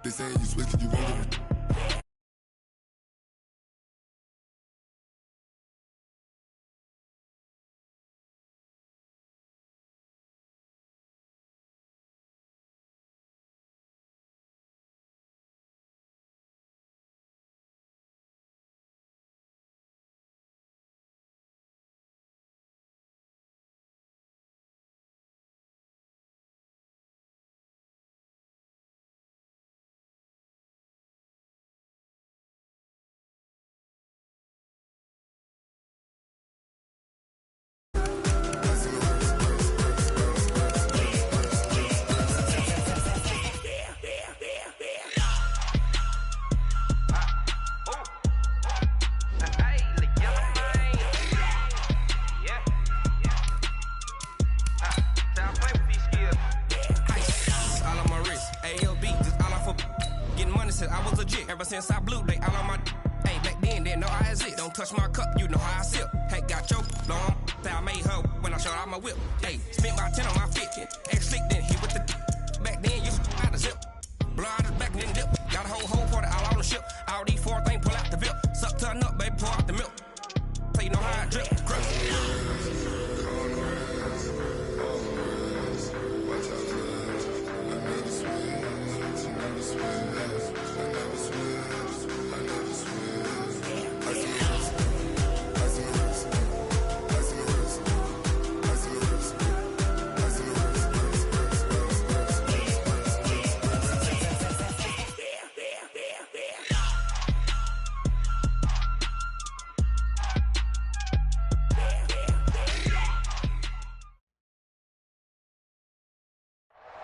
They say you switch 'cause you won't go. Ever since I blew, they all on my. Hey, back then, didn't know I exist. Don't touch my cup, you know how I sip. Hey, got your long. I made her when I showed out my whip. Hey, spent about 10 on my fit. Ex-slick, then hit with the. Back then, you out the zip. Blow out his back, then dip. Got a whole party all on the ship. All these four things, pull out the VIP. Suck, turn up, baby, pour out the milk. So you know how I drip.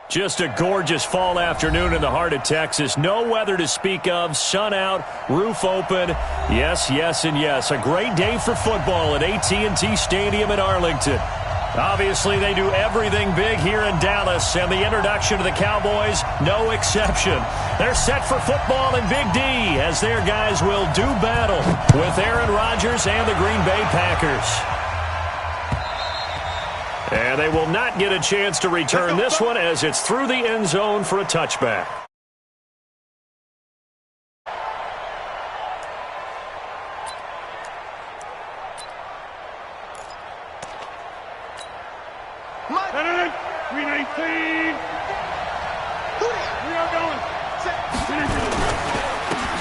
Just a gorgeous fall afternoon in the heart of Texas. No weather to speak of. Sun out, roof open. Yes, yes, and yes. A great day for football at AT&T Stadium in Arlington. Obviously, they do everything big here in Dallas, and the introduction to the Cowboys, no exception. They're set for football in Big D as their guys will do battle with Aaron Rodgers and the Green Bay Packers. And they will not get a chance to return this one as it's through the end zone for a touchback.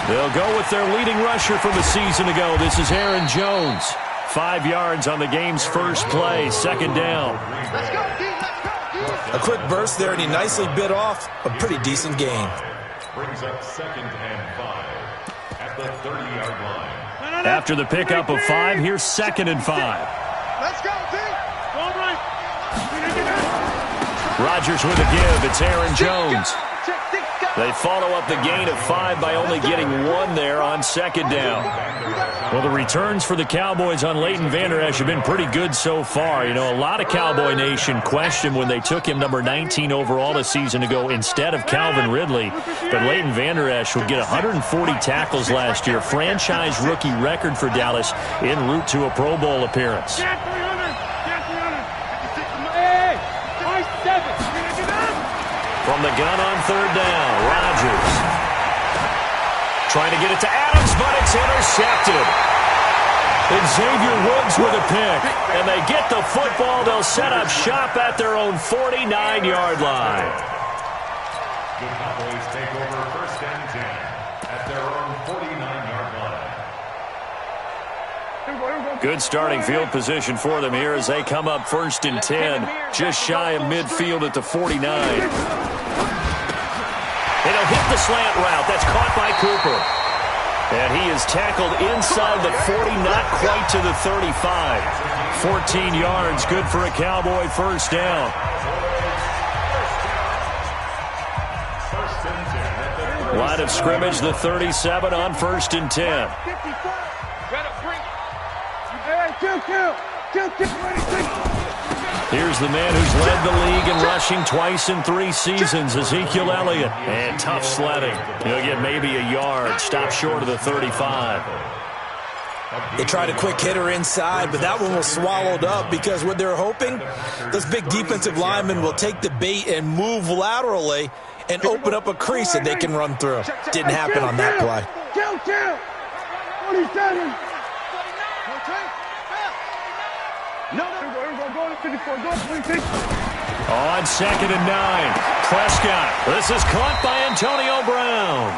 They'll go with their leading rusher from a season ago. This is Aaron Jones. 5 yards on the game's first play, second down. A quick burst there, and he nicely bit off a pretty decent gain. Brings up 2nd and 5 at the 30-yard line. After the pickup of 5, here's 2nd and 5. Let's go, D. All right. Rodgers with a give. It's Aaron Jones. They follow up the gain of 5 by only getting 1 there on second down. Well, the returns for the Cowboys on Leighton Vander Esch have been pretty good so far. You know, a lot of Cowboy Nation questioned when they took him number 19 overall a season ago instead of Calvin Ridley. But Leighton Vander Esch would get 140 tackles last year, franchise rookie record for Dallas en route to a Pro Bowl appearance. From the gun on third down, Rodgers trying to get it to Adams, but it's intercepted. And Xavier Woods with a pick, and they get the football. They'll set up shop at their own 49-yard line. The Cowboys take over 1st and 10 at their own 49-yard line. Good starting field position for them here as they come up 1st and 10, just shy of midfield at the 49. And he'll hit the slant route. That's caught by Cooper. And he is tackled inside the 40, not quite to the 35. 14 yards, good for a Cowboy first down. Line of scrimmage, the 37 on 1st and 10. Here's the man who's led the league in rushing twice in 3 seasons, Ezekiel Elliott. And tough sledding. He'll get maybe a yard, stop short of the 35. They tried a quick hitter inside, but that one was swallowed up because what they're hoping, this big defensive lineman will take the bait and move laterally and open up a crease that they can run through. Didn't happen on that play. 47. No, go to 54. Go 26. On 2nd and 9, Prescott. This is caught by Antonio Brown.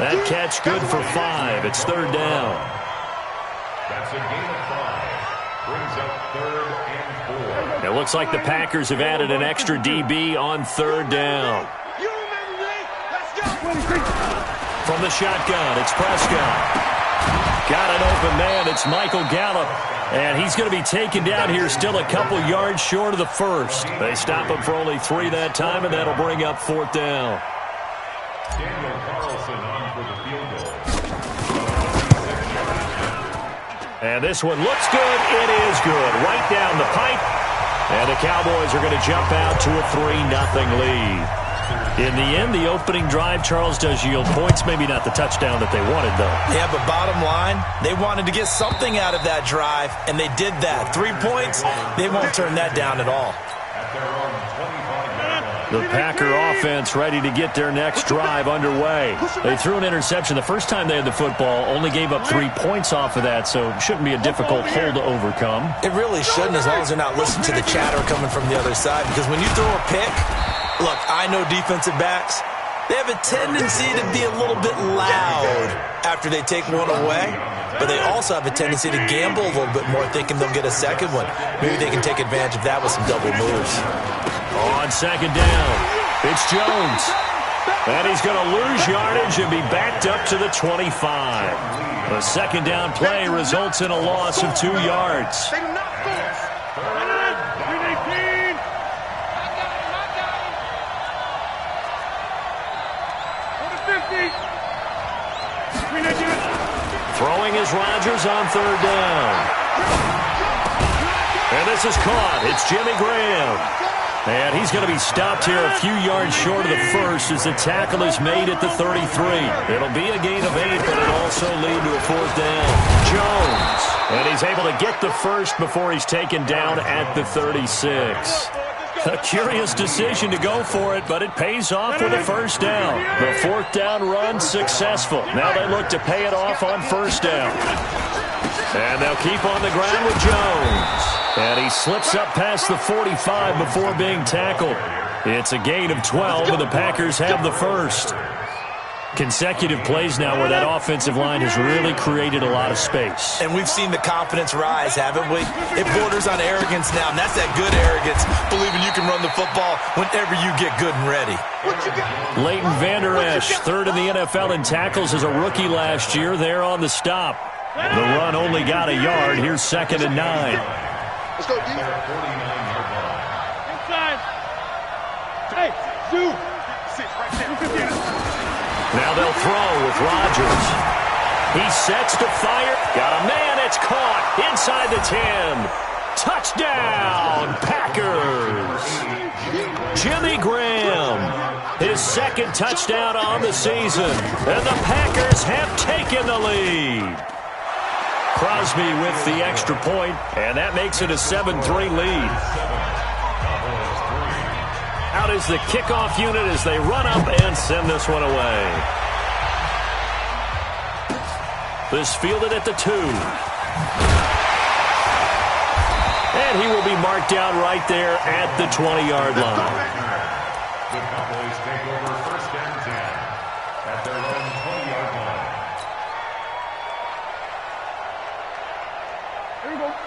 That catch good for 5. It's 3rd down. That's a gain of 5. Brings up 3rd and 4. It looks like the Packers have added an extra DB on 3rd down. From the shotgun, it's Prescott. Got an open man. It's Michael Gallup. And he's going to be taken down here still a couple yards short of the first. They stop him for only 3 that time, and that'll bring up 4th down. Daniel Carlson on for the field goal. And this one looks good. It is good. Right down the pipe. And the Cowboys are going to jump out to a 3-0 lead. In the end, the opening drive, Charles, does yield points. Maybe not the touchdown that they wanted, though. Yeah, but bottom line, they wanted to get something out of that drive, and they did that. 3 points, they won't turn that down at all. The Packer offense ready to get their next drive underway. They threw an interception the first time they had the football, only gave up 3 points off of that, so it shouldn't be a difficult hole to overcome. It really shouldn't, as long as they're not listening to the chatter coming from the other side, because when you throw a pick, look, I know defensive backs, they have a tendency to be a little bit loud after they take one away, but they also have a tendency to gamble a little bit more, thinking they'll get a second one. Maybe they can take advantage of that with some double moves. On 2nd down, it's Jones. And he's going to lose yardage and be backed up to the 25. The 2nd down play results in a loss of 2 yards. Throwing is Rodgers on 3rd down. And this is caught. It's Jimmy Graham. And he's going to be stopped here a few yards short of the first as the tackle is made at the 33. It'll be a gain of 8, but it'll also lead to a 4th down. Jones. And he's able to get the first before he's taken down at the 36. A curious decision to go for it, but it pays off with a 1st down. The 4th down run successful. Now they look to pay it off on 1st down. And they'll keep on the ground with Jones. And he slips up past the 45 before being tackled. It's a gain of 12, and the Packers have the first. Consecutive plays now where that offensive line has really created a lot of space. And we've seen the confidence rise, haven't we? It borders on arrogance now, and that's that good arrogance, believing you can run the football whenever you get good and ready. Leighton Vander Esch, 3rd in the NFL in tackles as a rookie last year. There on the stop. The run only got a yard. Here's 2nd and 9. Let's go, D. Inside. Hey, Sue. Now they'll throw with Rodgers. He sets to fire. Got a man. It's caught inside the 10. Touchdown, Packers. Jimmy Graham, his 2nd touchdown on the season. And the Packers have taken the lead. Crosby with the extra point, and that makes it a 7-3 lead. Out is the kickoff unit as they run up and send this one away. This fielded at the 2. And he will be marked down right there at the 20-yard line. The Cowboys take over 1st and 10 at their own 20-yard line.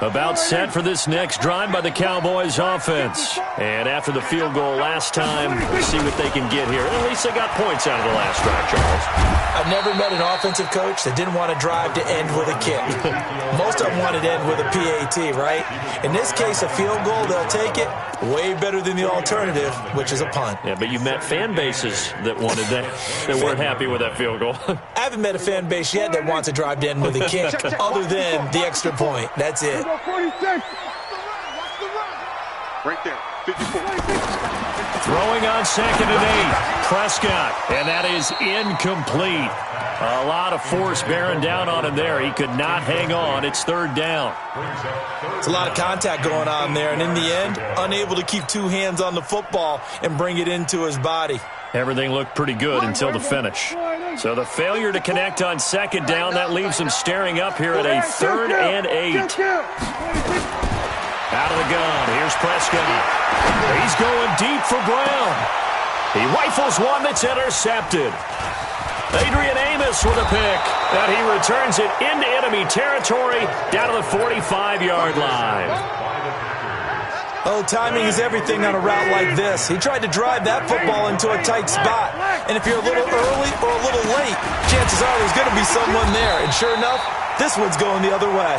About set for this next drive by the Cowboys offense. And after the field goal last time, we'll see what they can get here. At least they got points out of the last drive, Charles. I've never met an offensive coach that didn't want to drive to end with a kick. Most of them wanted to end with a PAT, right? In this case, a field goal, they'll take it. Way better than the alternative, which is a punt. Yeah, but you've met fan bases that wanted that, that weren't happy with that field goal. I haven't met a fan base yet that wants to drive to end with a kick other than the extra point. That's it. 46. Right there. 54. Throwing on 2nd and 8. Prescott. And that is incomplete. A lot of force bearing down on him there. He could not hang on. It's third down. It's a lot of contact going on there, and in the end, unable to keep two hands on the football and bring it into his body. Everything looked pretty good until the finish. So the failure to connect on second down, that leaves him staring up here at a 3rd and 8. Out of the gun, here's Prescott. He's going deep for Brown. He rifles one that's intercepted. Adrian Amos with a pick, and he returns it into enemy territory down to the 45-yard line. Oh, timing is everything on a route like this. He tried to drive that football into a tight spot. And if you're a little early or a little late, chances are there's going to be someone there. And sure enough, this one's going the other way.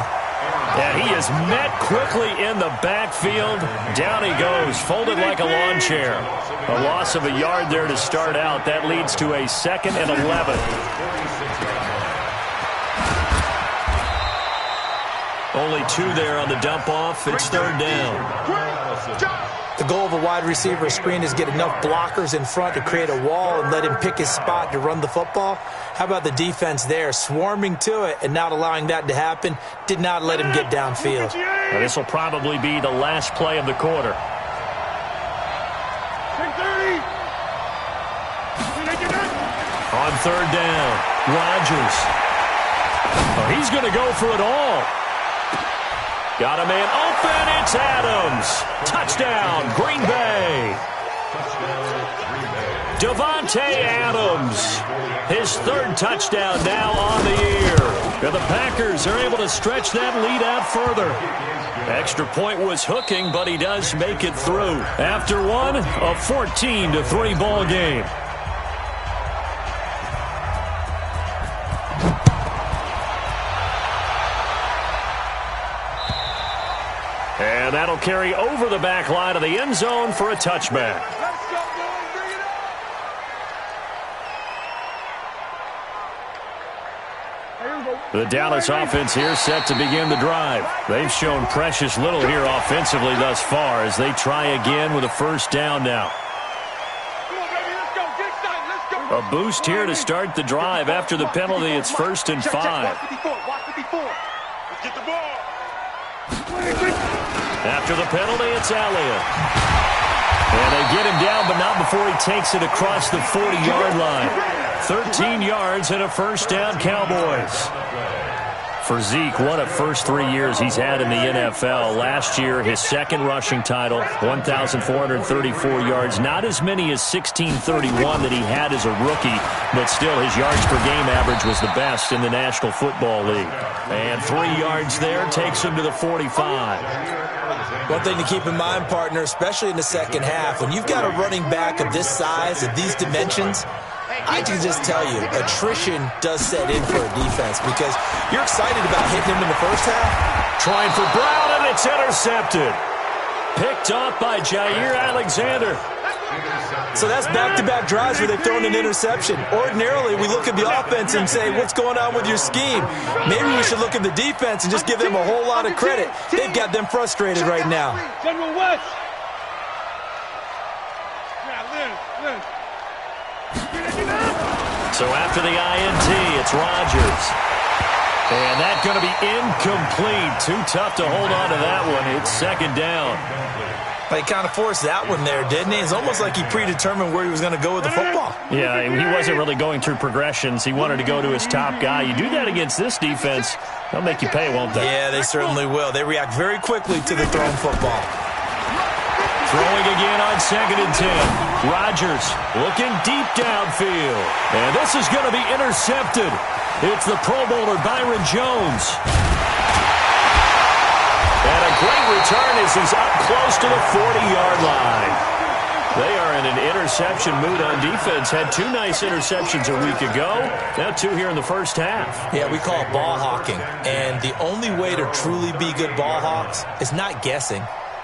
And he is met quickly in the backfield. Down he goes, folded like a lawn chair. A loss of a yard there to start out. That leads to a 2nd and 11. Only 2 there on the dump off. It's third down. The goal of a wide receiver screen is get enough blockers in front to create a wall and let him pick his spot to run the football. How about the defense there, swarming to it and not allowing that to happen? Did not let him get downfield. Now, this will probably be the last play of the quarter. On third down, Rodgers. Oh, he's going to go for it all. Got a man open. It's Adams. Touchdown, Green Bay. Devontae Adams. His 3rd touchdown now on the year. And the Packers are able to stretch that lead out further. Extra point was hooking, but he does make it through. After one, a 14-3 ball game. And that'll carry over the back line of the end zone for a touchback. The Dallas offense here set to begin the drive. They've shown precious little here offensively thus far as they try again with a first down now. A boost here to start the drive. After the penalty, it's 1st and 5. After the penalty, it's Elliott. And they get him down, but not before he takes it across the 40-yard line. 13 yards and a first down, Cowboys. For Zeke, what a first 3 years he's had in the NFL. Last year, his 2nd rushing title, 1,434 yards. Not as many as 1,631 that he had as a rookie, but still his yards per game average was the best in the National Football League. And 3 yards there takes him to the 45. One thing to keep in mind, partner, especially in the second half, when you've got a running back of this size, of these dimensions, I can just tell you, attrition does set in for a defense because you're excited about hitting him in the first half. Trying for Brown, and it's intercepted. Picked off by Jair Alexander. So that's back-to-back drives where they've thrown an interception. Ordinarily, we look at the offense and say, what's going on with your scheme? Maybe we should look at the defense and just give them a whole lot of credit. They've got them frustrated right now. General West. So after the INT, it's Rodgers. And that's going to be incomplete. Too tough to hold on to that one. It's 2nd down. But he kind of forced that one there, didn't he? It's almost like he predetermined where he was going to go with the football. Yeah, he wasn't really going through progressions. He wanted to go to his top guy. You do that against this defense, they'll make you pay, won't they? Yeah, they certainly will. They react very quickly to the thrown football. Throwing again on 2nd and 10. Rodgers looking deep downfield. And this is going to be intercepted. It's the Pro Bowler Byron Jones. And a great return as he's up close to the 40-yard line. They are in an interception mood on defense. Had 2 nice interceptions a week ago. Now 2 here in the first half. Yeah, we call it ball hawking. And the only way to truly be good ball hawks is not guessing.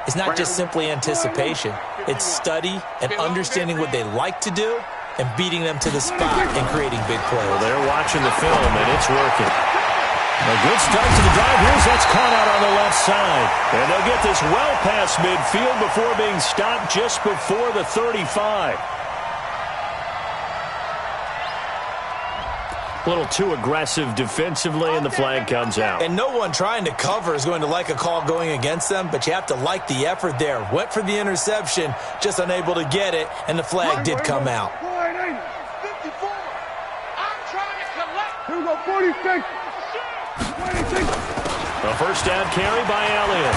It's not just simply anticipation. It's study and understanding what they like to do and beating them to the spot and creating big plays. Well, they're watching the film, and it's working. A good start to the drive. Here's that's caught out on the left side. And they'll get this well past midfield before being stopped just before the 35. A little too aggressive defensively, and the flag comes out. And no one trying to cover is going to like a call going against them, but you have to like the effort there. Went for the interception, just unable to get it, and the flag did come out. 54. I'm trying to collect. Here we go, 46. 26. A first down carry by Elliott.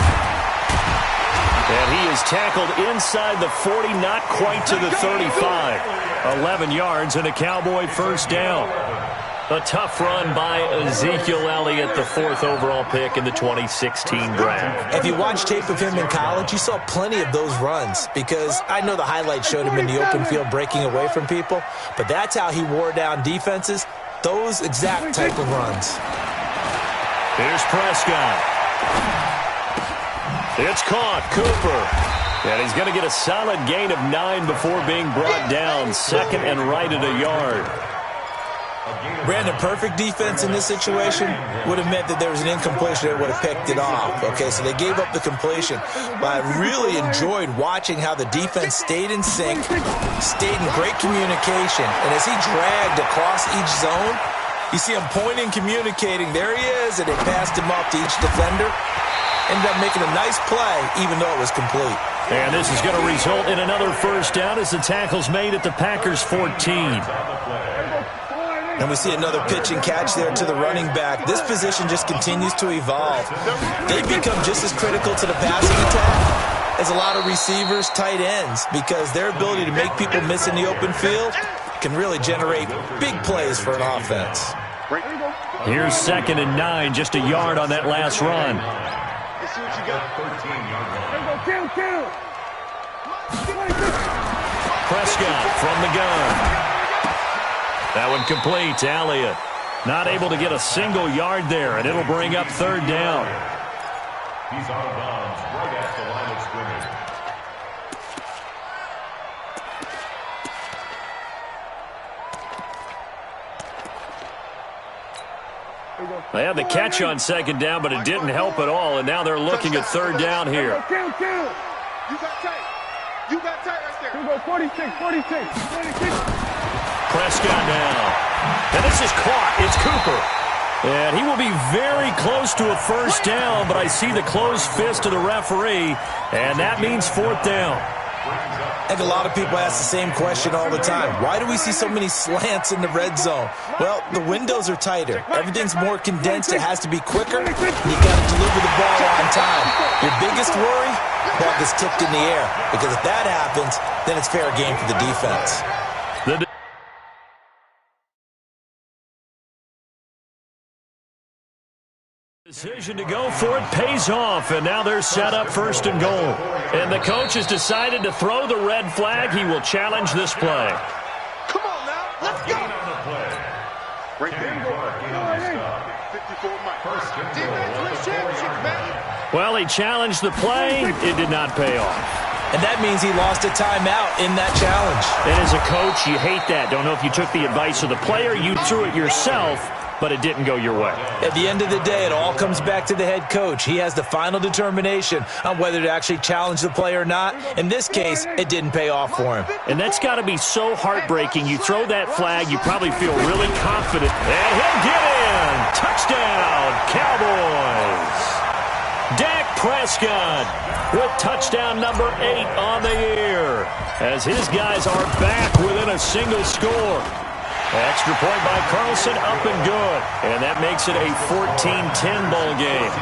And he is tackled inside the 40, not quite to the 35. 11 yards and a Cowboy first down. A tough run by Ezekiel Elliott, the 4th overall pick in the 2016 draft. If you watched tape of him in college, you saw plenty of those runs because I know the highlights showed him in the open field breaking away from people, but that's how he wore down defenses, those exact type of runs. Here's Prescott. It's caught. Cooper. And he's going to get a solid gain of 9 before being brought down. Second and right at a yard. Brandon, perfect defense in this situation would have meant that there was an incompletion that would have picked it off. Okay, so they gave up the completion. But I really enjoyed watching how the defense stayed in sync, stayed in great communication. And as he dragged across each zone, you see him pointing, communicating. There he is, and they passed him off to each defender. Ended up making a nice play, even though it was complete. And this is going to result in another first down as the tackle's made at the Packers' 14. And we see another pitch and catch there to the running back. This position just continues to evolve. They become just as critical to the passing attack as a lot of receivers, tight ends, because their ability to make people miss in the open field can really generate big plays for an offense. Here's 2nd and 9, just a yard on that last run. Let's see what you got. 13-yard run. Kill. Prescott from the gun. That one complete to Elliott. Not able to get a single yard there, and it'll bring up 3rd down. He's out of bounds right at the line of scrimmage. They had the catch on 2nd down, but it didn't help at all, and now they're looking at 3rd down here. Kill. You got tight right there. Here we go, 46. Prescott now. And this is caught. It's Cooper. And he will be very close to a first down, but I see the closed fist of the referee, and that means 4th down. I think a lot of people ask the same question all the time. Why do we see so many slants in the red zone? Well, the windows are tighter. Everything's more condensed. It has to be quicker. You got to deliver the ball on time. Your biggest worry? Ball gets tipped in the air. Because if that happens, then it's fair game for the defense. Decision to go for it pays off, and now they're set up 1st and goal. And the coach has decided to throw the red flag. He will challenge this play. Come on now, let's go. Right there. 54 Mike. Defense wins championship, man. Well, he challenged the play. It did not pay off. And that means he lost a timeout in that challenge. And as a coach, you hate that. Don't know if you took the advice of the player. You threw it yourself, but it didn't go your way. At the end of the day, it all comes back to the head coach. He has the final determination on whether to actually challenge the play or not. In this case, it didn't pay off for him. And that's got to be so heartbreaking. You throw that flag, you probably feel really confident. And he'll get in. Touchdown, Cowboys. Dak Prescott with touchdown number 8 on the year as his guys are back within a single score. Extra point by Carlson, up and good. And that makes it a 14-10 ball game.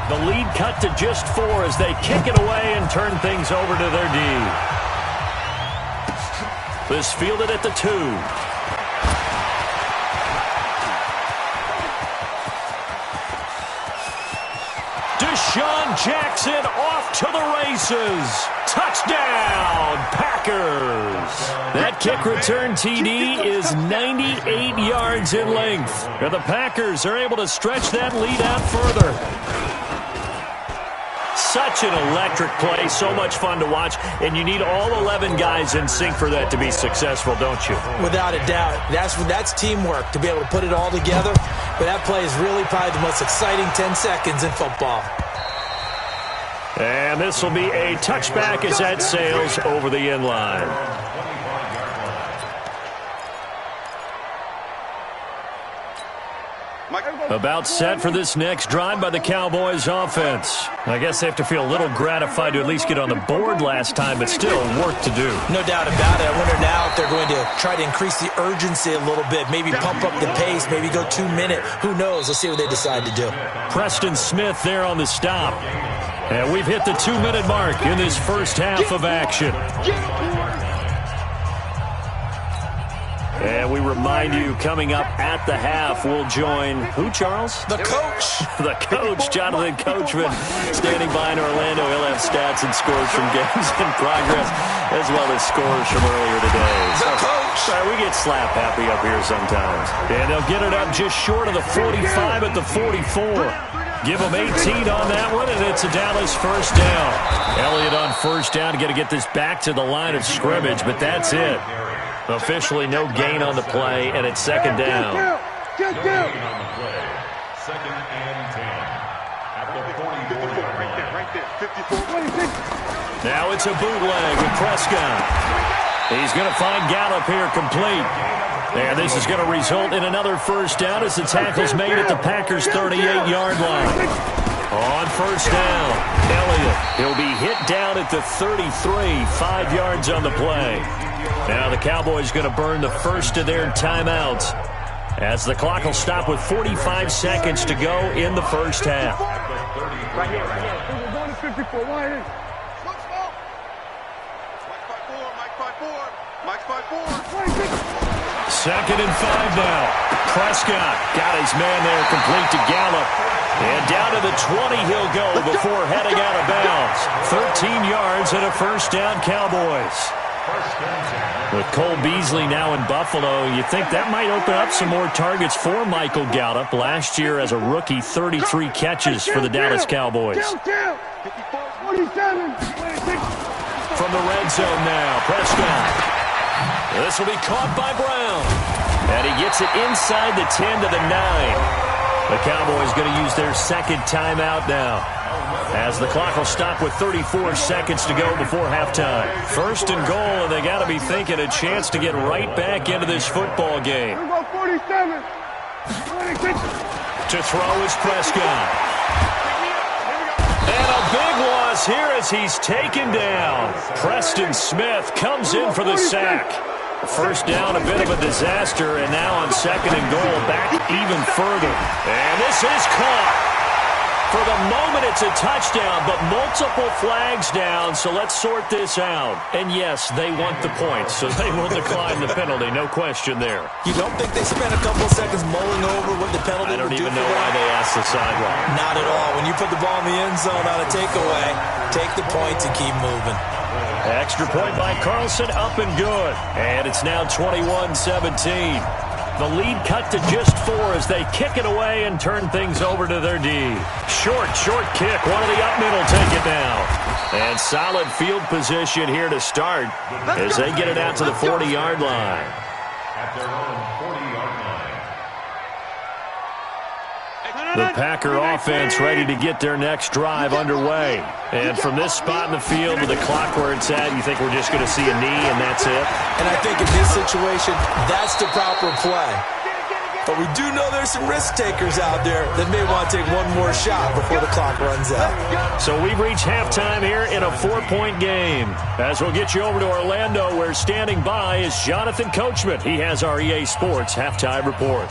The lead cut to just 4 as they kick it away and turn things over to their D. This fielded at the 2. Deshaun Jackson off to the races. Touchdown, Packers. That kick return TD is 98 yards in length. And the Packers are able to stretch that lead out further. Such an electric play, so much fun to watch, and you need all 11 guys in sync for that to be successful, don't you? Without a doubt. That's teamwork, to be able to put it all together. But that play is really probably the most exciting 10 seconds in football. And this will be a touchback as that sails over the end line. About set for this next drive by the Cowboys offense. I guess they have to feel a little gratified to at least get on the board last time, but still work to do. No doubt about it. I wonder now if they're going to try to increase the urgency a little bit, maybe pump up the pace, maybe go 2 minute. Who knows? Let's see what they decide to do. Preston Smith there on the stop. And we've hit the 2-minute mark in this first half of action. And we remind you, coming up at the half, we'll join who, Charles? The coach. The coach, Jonathan Coachman, standing by in Orlando. He'll have stats and scores from games in progress, as well as scores from earlier today. The coach. We get slap happy up here sometimes. And they'll get it up just short of the 45 at the 44. Give them 18 on that one, and it's a Dallas first down. Elliott on first down to get this back to the line of scrimmage, but that's it. Officially no gain on the play, and it's second down. Second and 10. At the 44-yard line. Right there. 54. Now it's a bootleg with Prescott. He's going to find Gallup here complete. And this is going to result in another first down as the tackle's made at the Packers' 38-yard line. On first down, Elliott. He'll be hit down at the 33, 5 yards on the play. Now the Cowboys going to burn the first of their timeouts as the clock will stop with 45 seconds to go in the first half. Right here. We're going to 54. Why is? Mike 5-4. Second and 5 now. Prescott got his man there complete to Gallup. And down to the 20 he'll go before heading out of bounds. 13 yards and a first down, Cowboys. With Cole Beasley now in Buffalo, you think that might open up some more targets for Michael Gallup. Last year as a rookie, 33 catches for the Dallas Cowboys. From the red zone now, Prescott. This will be caught by Brown. And he gets it inside the 10 to the 9. The Cowboys going to use their second timeout now, as the clock will stop with 34 seconds to go before halftime. First and goal, and they got to be thinking a chance to get right back into this football game. 47. To throw is Prescott. And a big loss here as he's taken down. Preston Smith comes in for the sack. First down, a bit of a disaster, and now on second and goal, back even further. And this is caught. For the moment, it's a touchdown, but multiple flags down, so let's sort this out. And yes, they want the points, so they will decline the penalty, no question there. You don't think they spent a couple seconds mulling over what the penalty would do? I don't even know why they asked the sideline. Not at all. When you put the ball in the end zone on a takeaway, take the points and keep moving. Extra point by Carlson, up and good. And it's now 21-17. The lead cut to just 4 as they kick it away and turn things over to their D. Short kick. One of the up middle take it down. And solid field position here to start as they get it out to the 40-yard line. At their own 40-yard line. The Packer offense ready to get their next drive underway. And from this spot in the field with the clock where it's at, you think we're just going to see a knee and that's it? And I think in this situation, that's the proper play. But we do know there's some risk takers out there that may want to take one more shot before the clock runs out. So we've reached halftime here in a 4-point game. As we'll get you over to Orlando, where standing by is Jonathan Coachman. He has our EA Sports halftime report.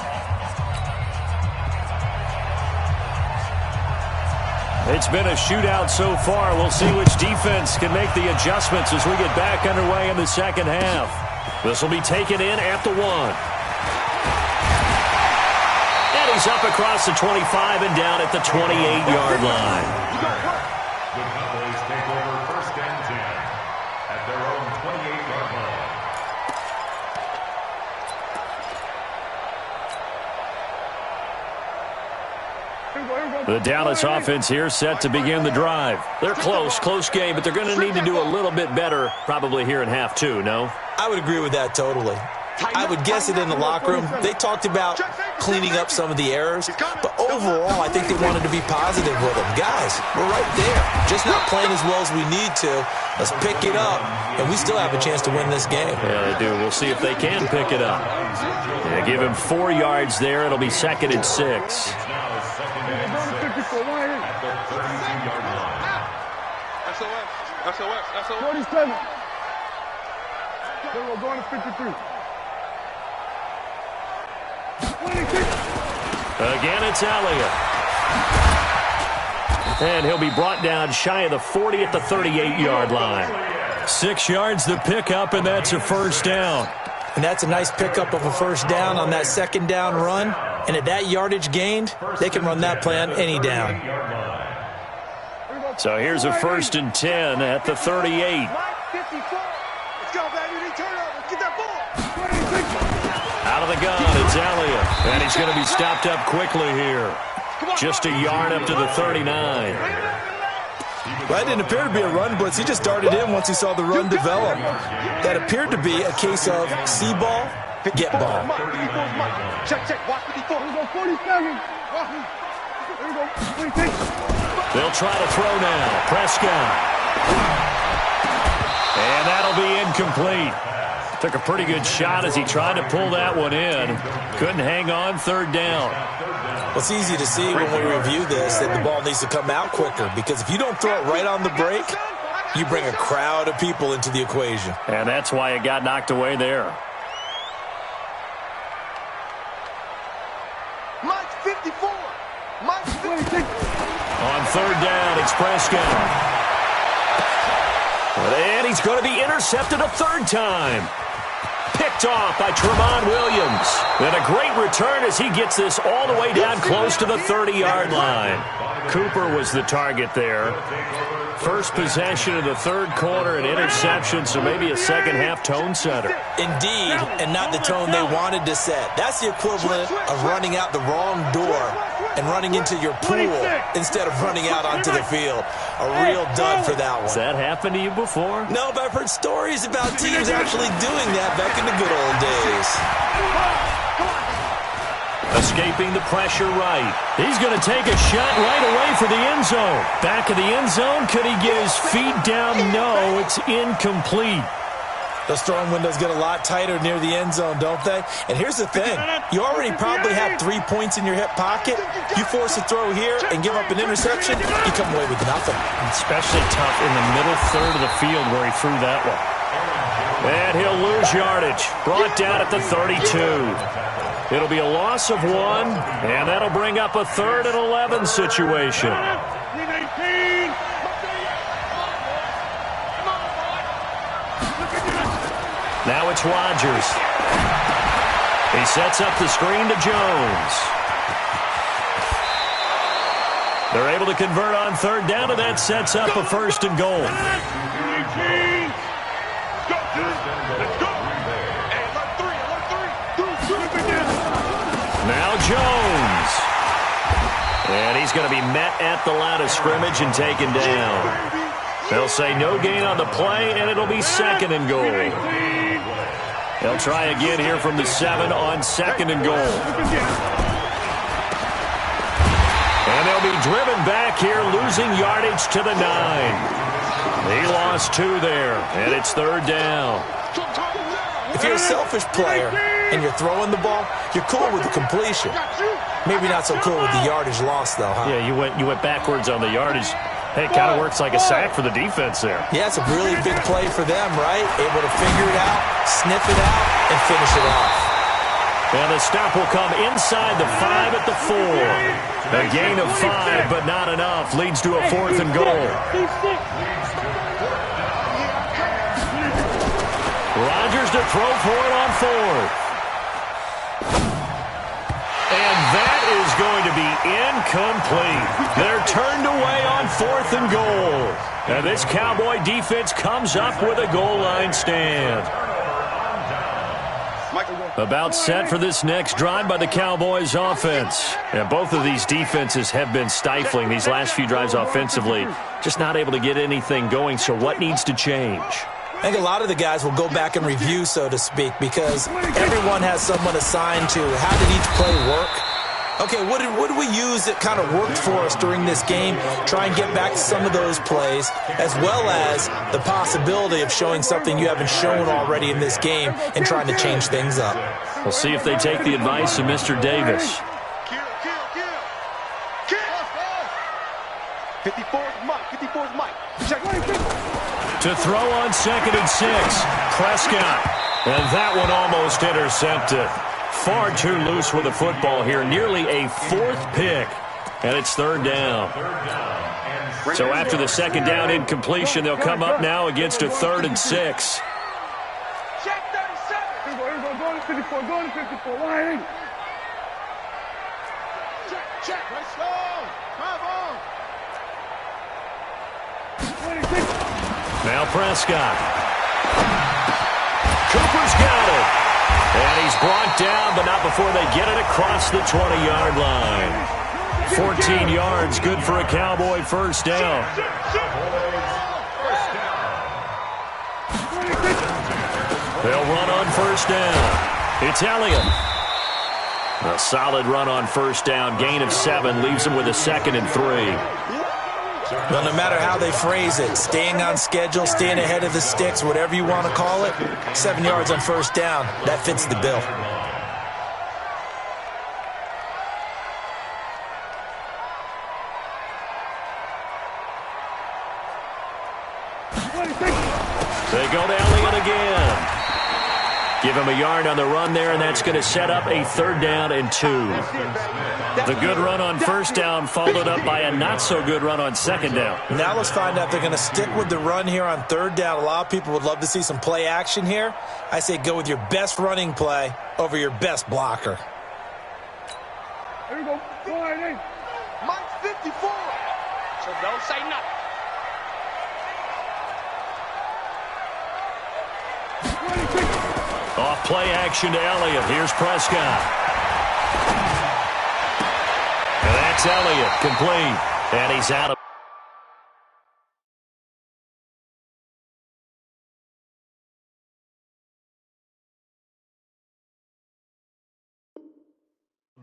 It's been a shootout so far. We'll see which defense can make the adjustments as we get back underway in the second half. This will be taken in at the 1. And he's up across the 25 and down at the 28-yard line. The Cowboys take over first and 10 at their own 28-yard line. The Dallas offense here set to begin the drive. They're close game, but they're going to need to do a little bit better probably here in half 2, no? I would agree with that totally. I would guess it in the locker room. They talked about cleaning up some of the errors, but overall, I think they wanted to be positive with them. Guys, we're right there. Just not playing as well as we need to. Let's pick it up, and we still have a chance to win this game. Yeah, they do. We'll see if they can pick it up. Yeah, give him 4 yards there. It'll be 2nd and 6. SOS at the 32-yard line. 47. We're going to 53. 26. Again, it's Elliott. And he'll be brought down shy of the 40 at the 38-yard line. 6 yards to pick up, and that's a first down. And that's a nice pickup of a first down on that second down run. And at that yardage gained, they can run that play on any down. So here's a 1st and 10 at the 38. Out of the gun, it's Elliott. And he's going to be stopped up quickly here. Just a yard up to the 39. Well, that didn't appear to be a run blitz. He just darted in once he saw the run develop. That appeared to be a case of see ball, get ball. Check, watch 54. Here we go, 47. Here we go, 26. They'll try to throw now. Prescott. And that'll be incomplete. Took a pretty good shot as he tried to pull that one in. Couldn't hang on, 3rd down. Well, it's easy to see when we review this that the ball needs to come out quicker, because if you don't throw it right on the break, you bring a crowd of people into the equation. And that's why it got knocked away there. Mike 54. Mike 26. On 3rd down, it's Prescott. And he's going to be intercepted a 3rd time. Picked off by Tremont Williams. And a great return as he gets this all the way down close to the 30-yard line. Cooper was the target there. First possession of the 3rd quarter, an interception, so maybe a second-half tone setter. Indeed, and not the tone they wanted to set. That's the equivalent of running out the wrong door and running into your pool instead of running out onto the field. A real dud for that one. Has that happened to you before? No, but I've heard stories about teams actually doing that back in the good old days. Escaping the pressure right. He's going to take a shot right away for the end zone. Back of the end zone. Could he get his feet down? No, it's incomplete. Those throwing windows get a lot tighter near the end zone, don't they? And here's the thing. You already probably have 3 points in your hip pocket. You force a throw here and give up an interception, you come away with nothing. Especially tough in the middle third of the field where he threw that one. And he'll lose yardage. Brought down at the 32. It'll be a loss of 1, and that'll bring up a 3rd and 11 situation. Now it's Rodgers. He sets up the screen to Jones. They're able to convert on 3rd down, and that sets up a 1st and goal. Now Jones. And he's going to be met at the line of scrimmage and taken down. They'll say no gain on the play, and it'll be 2nd and goal. They'll try again here from the 7 on 2nd and goal. And they'll be driven back here, losing yardage to the 9. He lost 2 there, and it's 3rd down. If you're a selfish player and you're throwing the ball, you're cool with the completion. Maybe not so cool with the yardage loss, though, huh? Yeah, you went backwards on the yardage. Hey, it kind of works like a sack for the defense there. Yeah, it's a really big play for them, right? Able to figure it out, sniff it out, and finish it off. And the stop will come inside the 5 at the 4. A gain of 5, but not enough. Leads to a 4th and goal. Rodgers to throw for it on 4th. And that is going to be incomplete. They're turned away on 4th and goal. And this Cowboy defense comes up with a goal line stand. About set for this next drive by the Cowboys offense. And both of these defenses have been stifling these last few drives offensively. Just not able to get anything going, so what needs to change? I think a lot of the guys will go back and review, so to speak, because everyone has someone assigned to how did each play work Okay, what did we use that kind of worked for us during this game? Try and get back to some of those plays, as well as the possibility of showing something you haven't shown already in this game and trying to change things up. We'll see if they take the advice of Mr. Davis. 54's Mike. 54's Mike. Check. To throw on 2nd and 6, Prescott. And that one almost intercepted. Far too loose with the football here. Nearly a 4th pick. And it's 3rd down. So after the 2nd down incompletion, they'll come up now against a 3rd and 6. Check 37. Here we go. Going to 54. Going to 54. Line. Check. Let's go. Come on. 26. Now Prescott. Cooper's got it. And he's brought down, but not before they get it across the 20-yard line. 14 yards, good for a Cowboy first down. They'll run on first down. It's Elliott. A solid run on first down. Gain of 7 leaves him with a 2nd and 3. Well, no matter how they phrase it, staying on schedule, staying ahead of the sticks, whatever you want to call it, 7 yards on first down, that fits the bill. They go to Elliott again. Give him a yard on the run there, and that's going to set up a 3rd down and 2. The good run on first down followed up by a not-so-good run on 2nd down. Now let's find out if they're going to stick with the run here on 3rd down. A lot of people would love to see some play action here. I say go with your best running play over your best blocker. Here we go. Mike's 54. So don't say nothing. Off play action to Elliott. Here's Prescott. And that's Elliott, complete. And he's out of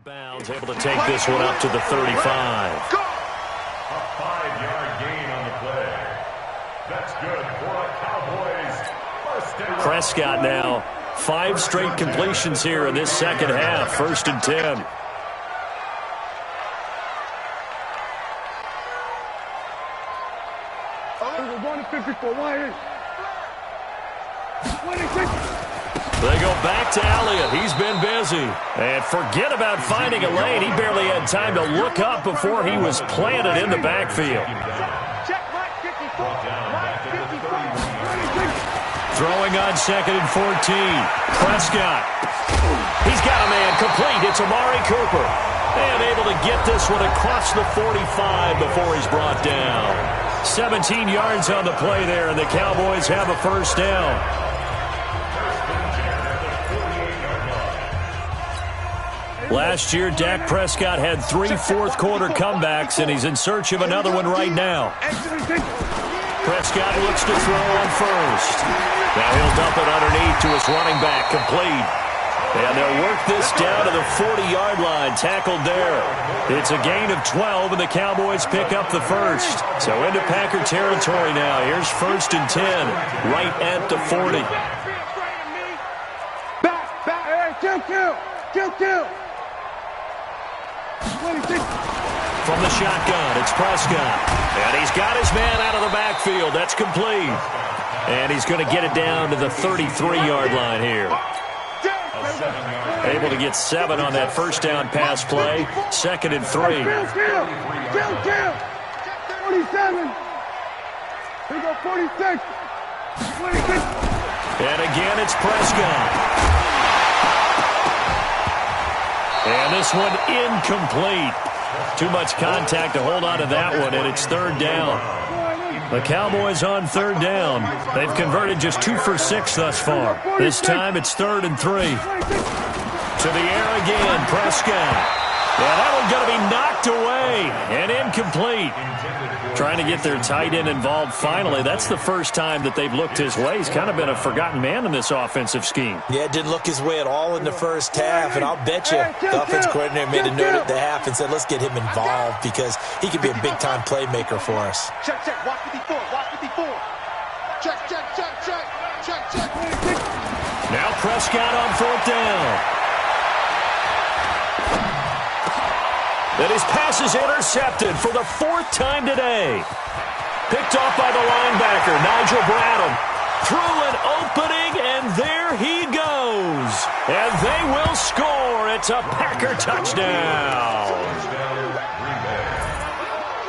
bounds, able to take this one up to the 35. A 5-yard gain on the play. That's good for a Cowboys first down. Prescott now. 5 straight completions here in this second half. 1st and 10. We're going to 54. Why? 26. They go back to Elliott. He's been busy. And forget about finding a lane. He barely had time to look up before he was planted in the backfield. Check Mike 54. Mike 54. 26. Throwing on 2nd and 14. Prescott. He's got a man complete. It's Amari Cooper. And able to get this one across the 45 before he's brought down. 17 yards on the play there, and the Cowboys have a first down. Last year, Dak Prescott had 3 fourth-quarter comebacks, and he's in search of another one right now. Prescott looks to throw on first. Now he'll dump it underneath to his running back, complete. And they'll work this down to the 40-yard line, tackled there. It's a gain of 12, and the Cowboys pick up the first. So into Packer territory now. Here's 1st and 10, right at the 40. Back, kill. 26. From the shotgun, it's Prescott. And he's got his man out of the backfield. That's complete. And he's going to get it down to the 33-yard line here. Able to get 7 on that first down pass play. 2nd and 3. Kill. 47. Here we go, 46. 26. And again, it's Prescott. And this one incomplete. Too much contact to hold on to that one, and it's 3rd down. The Cowboys on 3rd down. They've converted just 2 for 6 thus far. This time it's 3rd and 3. To the air again, Prescott. Yeah, that one's going to be knocked away and incomplete. Trying to get their tight end involved finally. That's the first time that they've looked his way. He's kind of been a forgotten man in this offensive scheme. Yeah, didn't look his way at all in the first half, and I'll bet you the offensive coordinator made a note at the half and said, let's get him involved because he could be a big-time playmaker for us. Check, check, watch 54, watch 54. Check, check, check, check, check, check. Now Prescott on 4th down. That his pass is intercepted for the 4th time today. Picked off by the linebacker, Nigel Bradham. Through an opening, and there he goes. And they will score. It's a Packer touchdown.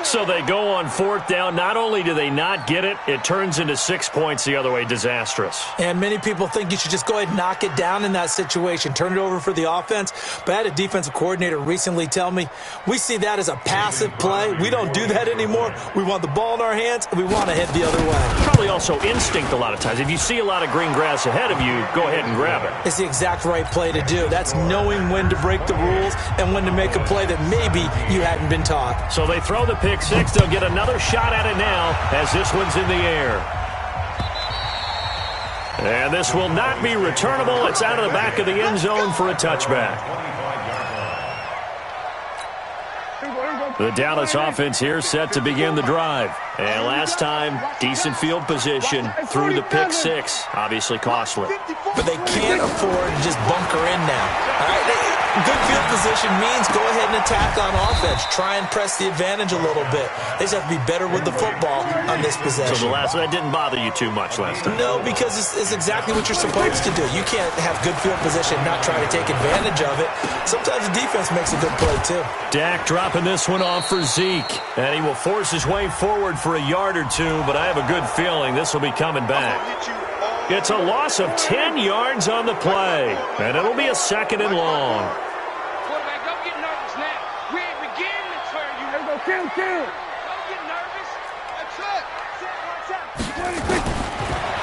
So they go on 4th down. Not only do they not get it, it turns into 6 points the other way. Disastrous. And many people think you should just go ahead and knock it down in that situation. Turn it over for the offense. But I had a defensive coordinator recently tell me, we see that as a passive play. We don't do that anymore. We want the ball in our hands, and we want to head the other way. Probably also instinct a lot of times. If you see a lot of green grass ahead of you, go ahead and grab it. It's the exact right play to do. That's knowing when to break the rules and when to make a play that maybe you hadn't been taught. So they throw the pick six. They'll get another shot at it now as this one's in the air. And this will not be returnable. It's out of the back of the end zone for a touchback. The Dallas offense here set to begin the drive. And last time, decent field position through the pick six. Obviously costly. But they can't afford to just bunker in now. All right? Good field position means go ahead and attack on offense. Try and press the advantage a little bit. They just have to be better with the football on this possession. So that didn't bother you too much last time? No, because it's exactly what you're supposed to do. You can't have good field position and not try to take advantage of it. Sometimes the defense makes a good play, too. Dak dropping this one off for Zeke. And he will force his way forward for a yard or two, but I have a good feeling this will be coming back. It's a loss of 10 yards on the play, and it'll be a 2nd and long. Quarterback, don't get nervous now. We ain't beginning to turn you. Let's go, kill. Don't get nervous. That's it.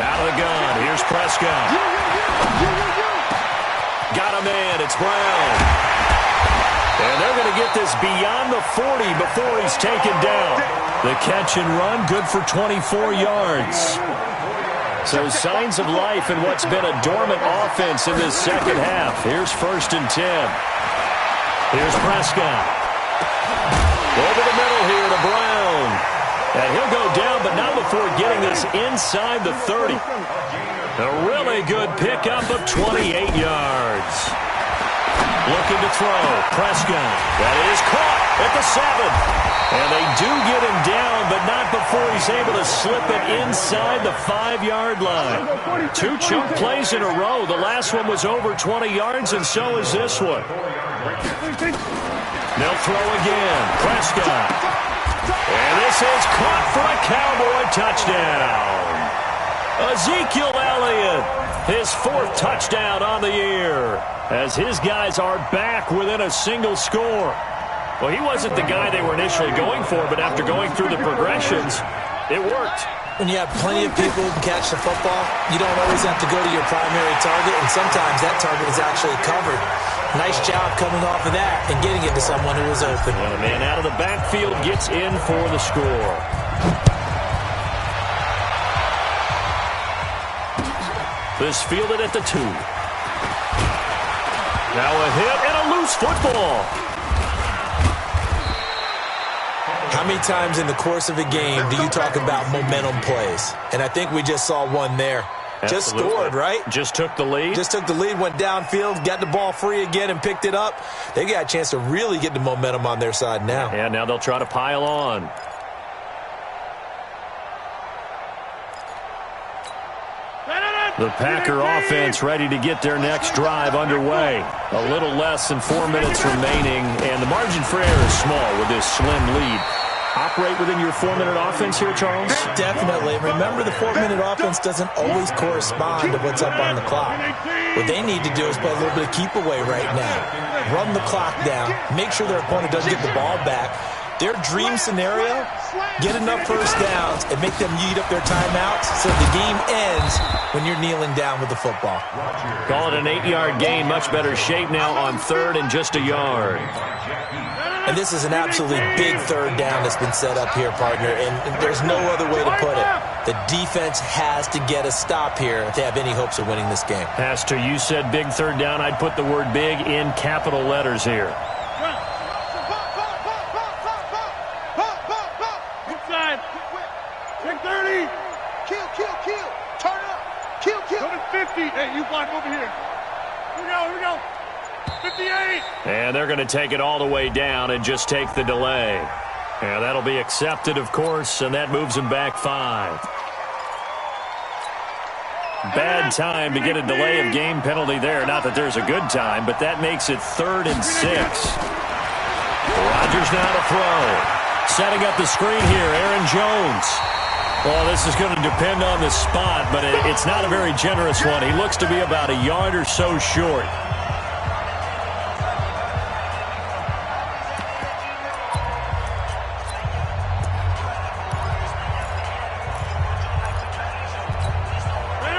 Out of the gun. Here's Prescott. Got a man. It's Brown. And they're going to get this beyond the 40 before he's taken down. The catch and run, good for 24 yards. So signs of life in what's been a dormant offense in this second half. Here's 1st and 10. Here's Prescott. Over the middle here to Brown. And he'll go down, but not before getting this inside the 30. A really good pickup of 28 yards. Looking to throw. Prescott. That is caught at the 7. And they do get him down, but not before he's able to slip it inside the 5-yard line. 2 chunk plays in a row. The last one was over 20 yards, and so is this one. They'll throw again. Prescott. And this is caught for a Cowboy touchdown. Ezekiel Elliott, his 4th touchdown on the year, as his guys are back within a single score. Well, he wasn't the guy they were initially going for, but after going through the progressions, it worked. When you have plenty of people who can catch the football, you don't always have to go to your primary target, and sometimes that target is actually covered. Nice job coming off of that and getting it to someone who was open. And a man out of the backfield gets in for the score. This fielded at the 2. Now a hit and a loose football. How many times in the course of a game do you talk about momentum plays? And I think we just saw one there. Absolutely. Just scored, right? Just took the lead. Just took the lead, went downfield, got the ball free again, and picked it up. They got a chance to really get the momentum on their side now. Yeah, now they'll try to pile on. The Packer offense ready to get their next drive underway. A little less than 4 minutes remaining, and the margin for error is small with this slim lead. Operate within your 4-minute offense here, Charles? Definitely. Remember, the 4-minute offense doesn't always correspond to what's up on the clock. What they need to do is play a little bit of keep away right now. Run the clock down. Make sure their opponent doesn't get the ball back. Their dream scenario, get enough first downs and make them eat up their timeouts so the game ends when you're kneeling down with the football. Call it an 8-yard gain. Much better shape now on third and just a yard. And this is an absolutely big third down that's been set up here, partner, and there's no other way to put it. The defense has to get a stop here if they have any hopes of winning this game. Pastor, you said big third down. I'd put the word big in capital letters here. Inside. 10-30. Kill. Turn it up. Kill. Go to 50. Hey, you block over here. Here we go. 58. And they're going to take it all the way down and just take the delay. And that'll be accepted, of course, and that moves them back 5. Bad time to get a delay of game penalty there. Not that there's a good time, but that makes it 3rd and 6. Rodgers now to throw. Setting up the screen here, Aaron Jones. Well, this is going to depend on the spot, but it's not a very generous one. He looks to be about a yard or so short.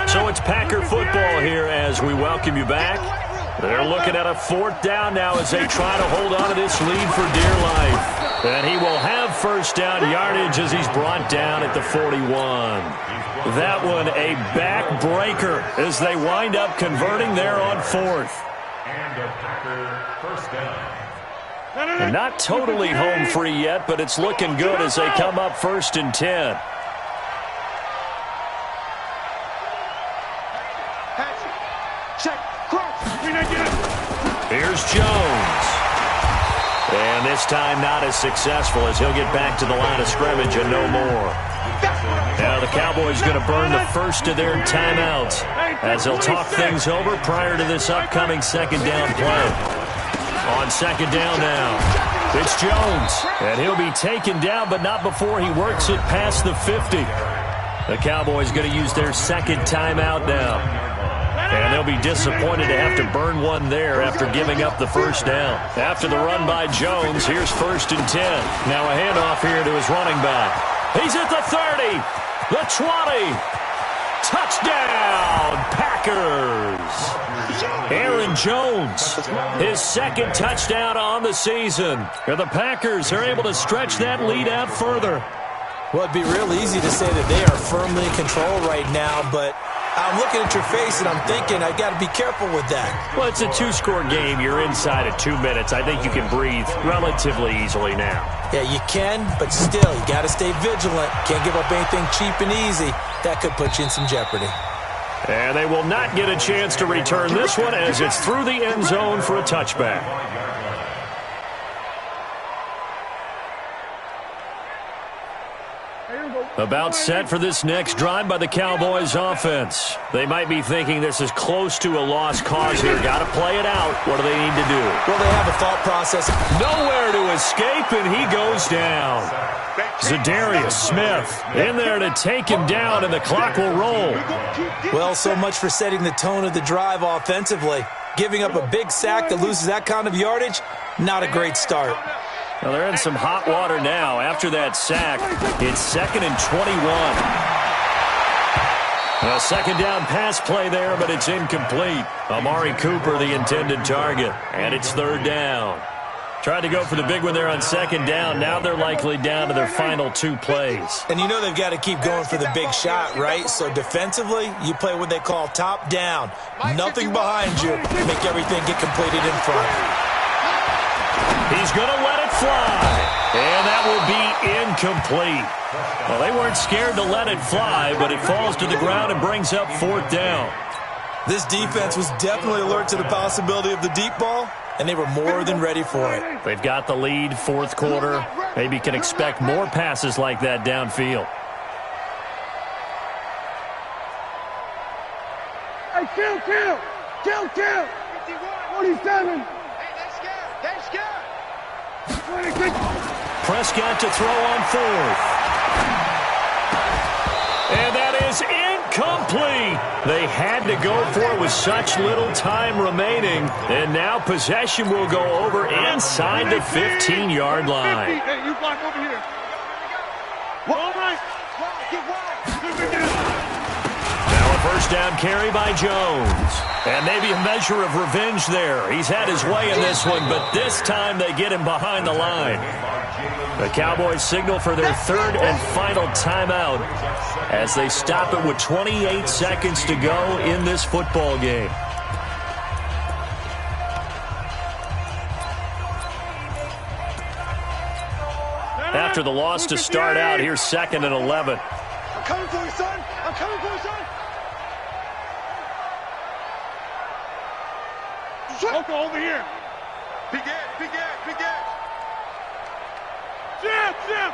So it's Packer football here as we welcome you back. They're looking at a 4th down now as they try to hold on to this lead for dear life. And he will have first down yardage as he's brought down at the 41. That one a backbreaker as they wind up converting there on 4th. And a Packer first down. And not totally home free yet, but it's looking good as they come up 1st and 10. Here's Jones. And this time not as successful as he'll get back to the line of scrimmage and no more. Now the Cowboys going to burn the first of their timeouts as they'll talk things over prior to this upcoming 2nd down play. On 2nd down now, it's Jones. And he'll be taken down, but not before he works it past the 50. The Cowboys going to use their 2nd timeout now. And they'll be disappointed to have to burn one there after giving up the first down. After the run by Jones, here's 1st and 10. Now a handoff here to his running back. He's at the 30, the 20. Touchdown, Packers. Aaron Jones, his 2nd touchdown on the season. And the Packers are able to stretch that lead out further. Well, it'd be real easy to say that they are firmly in control right now, but I'm looking at your face and I'm thinking I got to be careful with that. Well, it's a 2-score game. You're inside of 2 minutes. I think you can breathe relatively easily now. Yeah, you can, but still, you got to stay vigilant. Can't give up anything cheap and easy. That could put you in some jeopardy. And they will not get a chance to return this one as it's through the end zone for a touchback. About set for this next drive by the Cowboys offense. They might be thinking this is close to a lost cause here. Got to play it out. What do they need to do? Well, they have a thought process. Nowhere to escape, and he goes down. Zadarius Smith in there to take him down, and the clock will roll. Well, so much for setting the tone of the drive offensively. Giving up a big sack that loses that kind of yardage, not a great start. Well, they're in some hot water now. After that sack, it's 2nd and 21. A 2nd down pass play there, but it's incomplete. Amari Cooper, the intended target, and it's 3rd down. Tried to go for the big one there on 2nd down. Now they're likely down to their final 2 plays. And you know they've got to keep going for the big shot, right? So defensively, you play what they call top down. Nothing behind you. Make everything get completed in front. He's going to let it fly, and that will be incomplete. Well, they weren't scared to let it fly, but it falls to the ground and brings up 4th down. This defense was definitely alert to the possibility of the deep ball, and they were more than ready for it. They've got the lead, 4th quarter. Maybe can expect more passes like that downfield. Hey, kill. 47. They're scared. Prescott to throw on 4th. And that is incomplete. They had to go for it with such little time remaining. And now possession will go over inside the 15-yard line. Hey, you block over here. All right. Now a first down carry by Jones. And maybe a measure of revenge there. He's had his way in this one, but this time they get him behind the line. The Cowboys signal for their third and final timeout as they stop it with 28 seconds to go in this football game. After the loss to start out, here's 2nd and 11. I'm coming for you, son. I'm coming for you, son. Okay, over here. Big edge, big edge, big edge. Jim, Jim.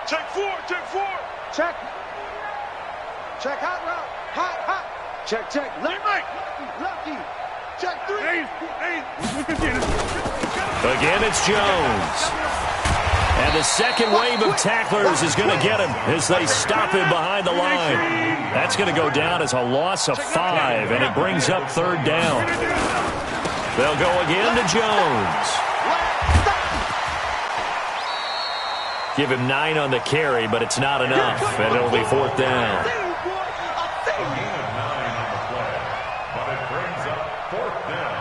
Check 4, check 4. Check. Check hot route. Hot, hot. Check, check. Left, lefty. Check 3. Hey, look at this. Again, it's Jones. And the second wave of tacklers is going to get him as they stop him behind the line. That's going to go down as a loss of 5, and it brings up 3rd down. They'll go again to Jones. Give him 9 on the carry, but it's not enough, and it'll be 4th down. A gain of 9 on the play, but it brings up 4th down.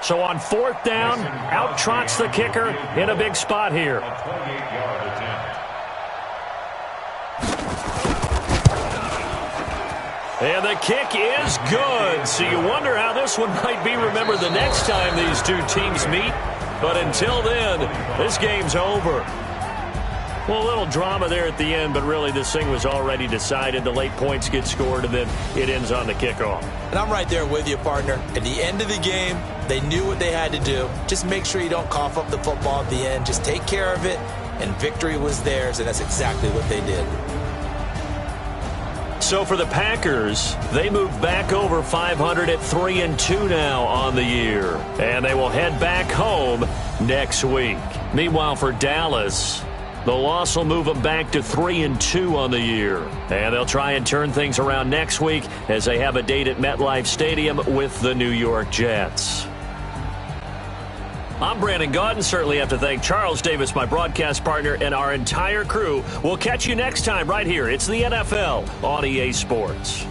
So on 4th down, out trots the kicker in a big spot here. A 28-yard attempt. And the kick is good. So you wonder how this one might be remembered the next time these two teams meet. But until then, this game's over. Well, a little drama there at the end, but really this thing was already decided. The late points get scored, and then it ends on the kickoff. And I'm right there with you, partner. At the end of the game, they knew what they had to do. Just make sure you don't cough up the football at the end. Just take care of it, and victory was theirs, and that's exactly what they did. So for the Packers, they move back over 500 at 3-2 now on the year. And they will head back home next week. Meanwhile, for Dallas, the loss will move them back to 3-2 on the year. And they'll try and turn things around next week as they have a date at MetLife Stadium with the New York Jets. I'm Brandon Gaudin. Certainly have to thank Charles Davis, my broadcast partner, and our entire crew. We'll catch you next time right here. It's the NFL on EA Sports.